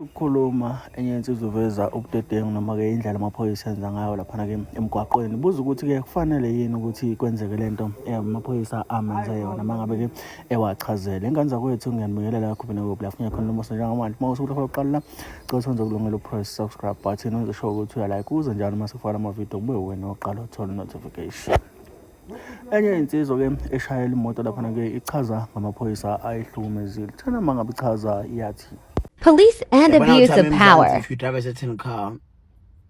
Ukukhuluma enye insizwa uveza ubudedengu noma-ke indlela amaphoyisa enza ngayo laphana-ke emgwaqweni. Buza ukuthi-ke kufanele yini ukuthi kwenzeke le nto amaphoyisa amenze yona uma ngabe-ke ewachazele. Ingane zakwethu ngiyanibingelela kakhulu nekuphi la funye khona lo musa njengamanje. Uma usuku lakho lokuqala la, cela senze ukulungela upress subscribe button wenze sure ukuthi uyalike ukuze njalo uma sifaka amavidiyo kube wena oqala uthola notification. Enye insizwa-ke eshayela imoto laphana-ke ichaza ngamaphoyisa ayihlukumezile. Thina uma ngabe ichaza yathi Police and abuse of power. If you drive a certain car,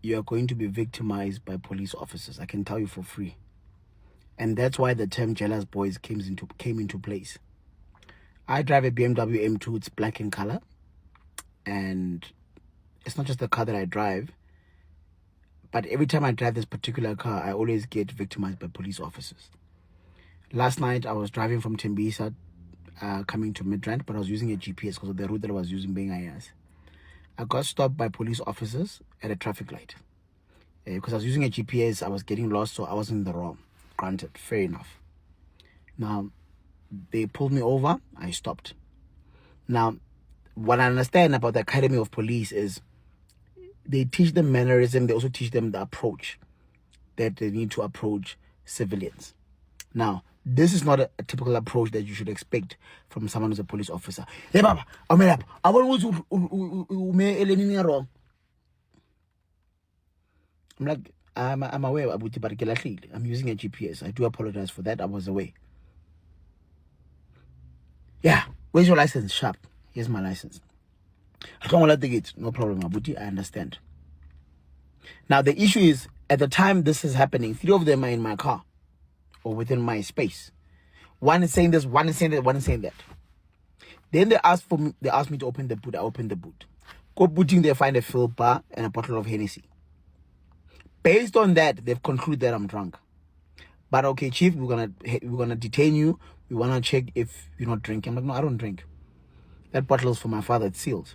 you are going to be victimized by police officers. I can tell you for free. And that's why the term jealous boys came into place. I drive a BMW M2. It's black in color. And it's not just the car that I drive, but every time I drive this particular car, I always get victimized by police officers. Last night, I was driving from Tembisa coming to Midrand, but I was using a GPS because of the route that I was using being IAS. I got stopped by police officers at a traffic light. Because I was using a GPS, I was getting lost, so I was in the wrong. Granted, fair enough. Now, they pulled me over, I stopped. Now, what I understand about the Academy of Police is they teach them mannerism, they also teach them the approach that they need to approach civilians. Now, this is not a typical approach that you should expect from someone who's a police officer. Hey, Baba, I'm up. I want to wrong. I'm like, I'm aware, I'm using a GPS. I do apologize for that. I was away. Yeah, where's your license? Sharp. Here's my license. I don't want to take it. No problem, Abuti. I understand. Now, the issue is, at the time this is happening, 3 of them are in my car or within my space. One is saying this, one is saying that, one is saying that. Then they asked me to open the boot. I opened the boot. Go booting, they find a fill bar and a bottle of Hennessy. Based on that, they've concluded that I'm drunk. But okay, chief, we're gonna detain you. We wanna check if you're not drinking. I'm like, no, I don't drink. That bottle is for my father. It's sealed.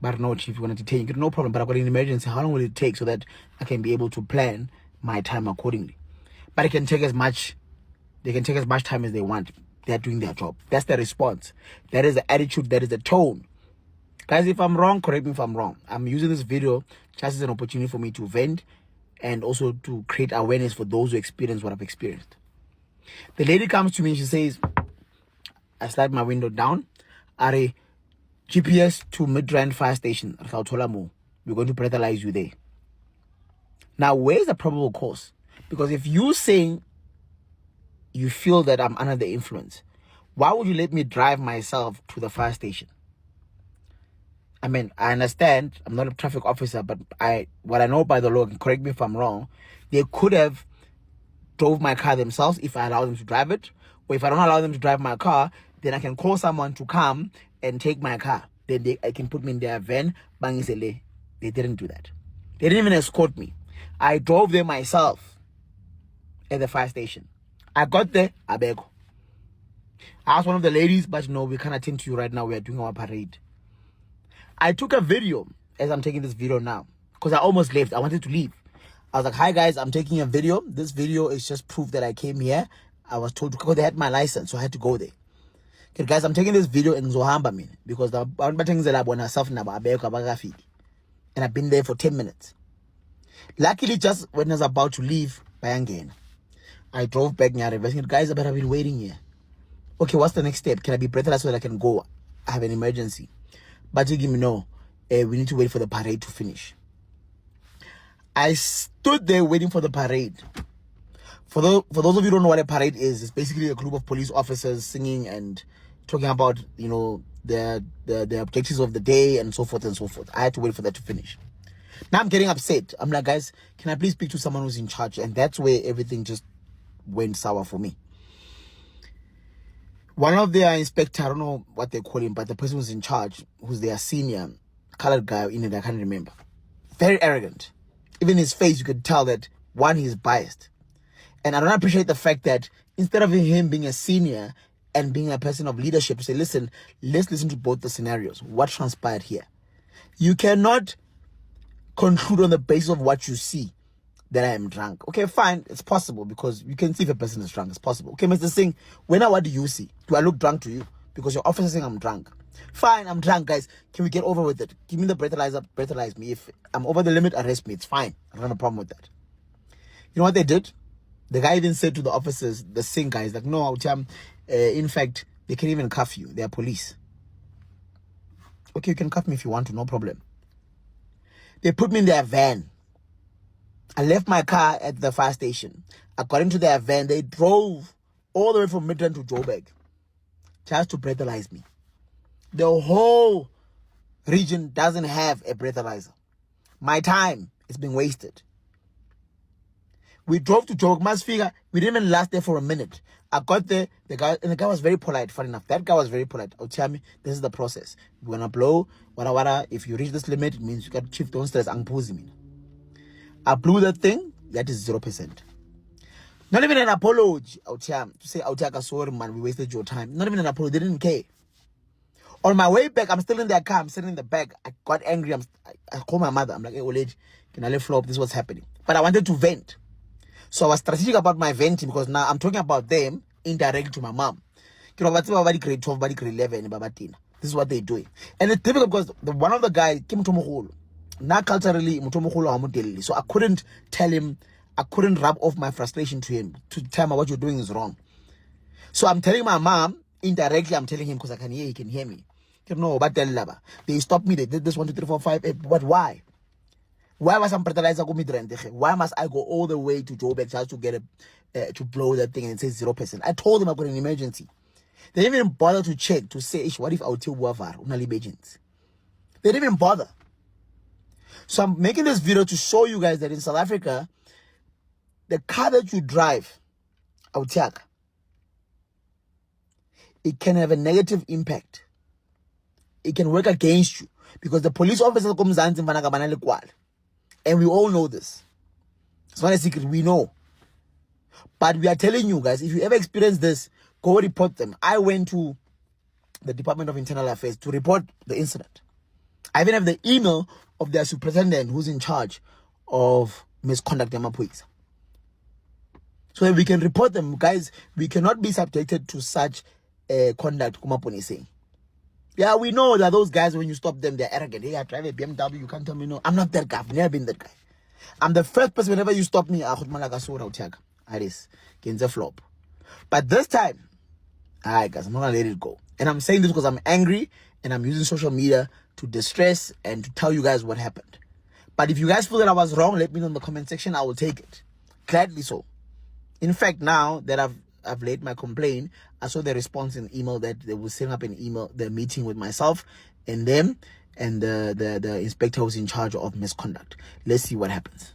But no, chief, we're gonna detain you. No problem. But I've got an emergency. How long will it take so that I can be able to plan my time accordingly? But they can take as much time as they want. They're doing their job. That's the response. That is the attitude. That is the tone. Guys, if I'm wrong, correct me if I'm wrong. I'm using this video just as an opportunity for me to vent and also to create awareness for those who experience what I've experienced. The lady comes to me and she says, I slide my window down. Are GPS to Midrand Fire Station. We're going to breathalyze you there. Now, where's the probable cause? Because if you're saying you feel that I'm under the influence, why would you let me drive myself to the fire station? I mean, I understand I'm not a traffic officer, but what I know by the law, and correct me if I'm wrong, they could have drove my car themselves if I allow them to drive it. Or if I don't allow them to drive my car, then I can call someone to come and take my car. Then I can put me in their van. Bangisele. They didn't do that. They didn't even escort me. I drove there myself at the fire station. I got there, I beg. I asked one of the ladies, but no, we can't attend to you right now. We are doing our parade. I took a video as I'm taking this video now because I almost left. I wanted to leave. I was like, hi guys, I'm taking a video. This video is just proof that I came here. I was told to go. They had my license, so I had to go there. Okay, guys, I'm taking this video in Zohamba because and I've been there for 10 minutes. Luckily, just when I was about to leave, I drove back near the guys, but I've been waiting here. Okay, what's the next step? Can I be breathless so that I can go? I have an emergency. But you give me no. We need to wait for the parade to finish. I stood there waiting for the parade. For those of you who don't know what a parade is, it's basically a group of police officers singing and talking about, you know, the objectives of the day and so forth and so forth. I had to wait for that to finish. Now I'm getting upset. I'm like, guys, can I please speak to someone who's in charge? And that's where everything just went sour for me. One of their inspector, I don't know what they call him, but the person who's in charge, who's their senior colored guy in it, I can't remember. Very arrogant. Even his face, you could tell that, one, he's biased. And I don't appreciate the fact that instead of him being a senior and being a person of leadership, to say, listen, let's listen to both the scenarios. What transpired here? You cannot conclude on the basis of what you see that I am drunk. Okay, fine. It's possible because you can see if a person is drunk. It's possible. Okay, Mr. Singh, what do you see? Do I look drunk to you? Because your officer saying I'm drunk. Fine, I'm drunk, guys. Can we get over with it? Give me the breathalyzer, breathalyze me. If I'm over the limit, arrest me. It's fine. I don't have a problem with that. You know what they did? The guy even said to the officers, the same guys, like, no, in fact, they can even cuff you. They are police. Okay, you can cuff me if you want to, no problem. They put me in their van. I left my car at the fire station. I got into their van. They drove all the way from Midrand to Joburg just to breathalyze me. The whole region doesn't have a breathalyzer. My time is being wasted. We drove to Joburg, Masfika. We didn't even last there for a minute. I got there, the guy was very polite, funny enough. That guy was very polite. Oh, tell me, this is the process. We're gonna blow, wada. If you reach this limit, it means you got chief, don't stress, I blew that thing, that is 0%. Not even an apology, to say, sorry, man, we wasted your time. Not even an apology, they didn't care. On my way back, I'm still in their car, I'm sitting in the back. I got angry, I called my mother. I'm like, hey, old lady, can I let flow up? This is what's happening. But I wanted to vent. So I was strategic about my venting because now I'm talking about them indirectly to my mom. You know, grade 12, grade 11, this is what they're doing. And it's difficult because one of the guys came to Moholo. Now culturally, so I couldn't tell him, I couldn't rub off my frustration to him, to tell him what you're doing is wrong. So I'm telling my mom, indirectly, I'm telling him because I can hear, he can hear me. You know, but they stopped me, they did this 1, 2, 3, 4, 5, 8, but why? Why must I breathalyzer go Midrand? Why must I go all the way to Joburg just to get to blow that thing and it says 0%? I told them I've got an emergency. They didn't even bother to check to say, what if I'll tell Wavar, agents? They didn't even bother. So I'm making this video to show you guys that in South Africa, the car that you drive, Autiaka, it can have a negative impact. It can work against you because the police officer comes in and we all know this. It's not a secret, we know. But we are telling you guys, if you ever experience this, go report them. I went to the Department of Internal Affairs to report the incident. I even have the email of their superintendent who's in charge of misconduct in Mapuiza. So that we can report them. Guys, we cannot be subjected to such conduct, Kumaponi saying. Yeah, we know that those guys, when you stop them, they're arrogant. Hey, I drive a BMW, you can't tell me no. I'm not that guy. I've never been that guy. I'm the first person, whenever you stop me, flop. But this time, alright guys, I'm not gonna let it go. And I'm saying this because I'm angry and I'm using social media to distress and to tell you guys what happened. But if you guys feel that I was wrong, let me know in the comment section. I will take it. Gladly so. In fact, now that I've laid my complaint, I saw the response in email that they will set up an email, the meeting with myself and them and the inspector who's in charge of misconduct. Let's see what happens.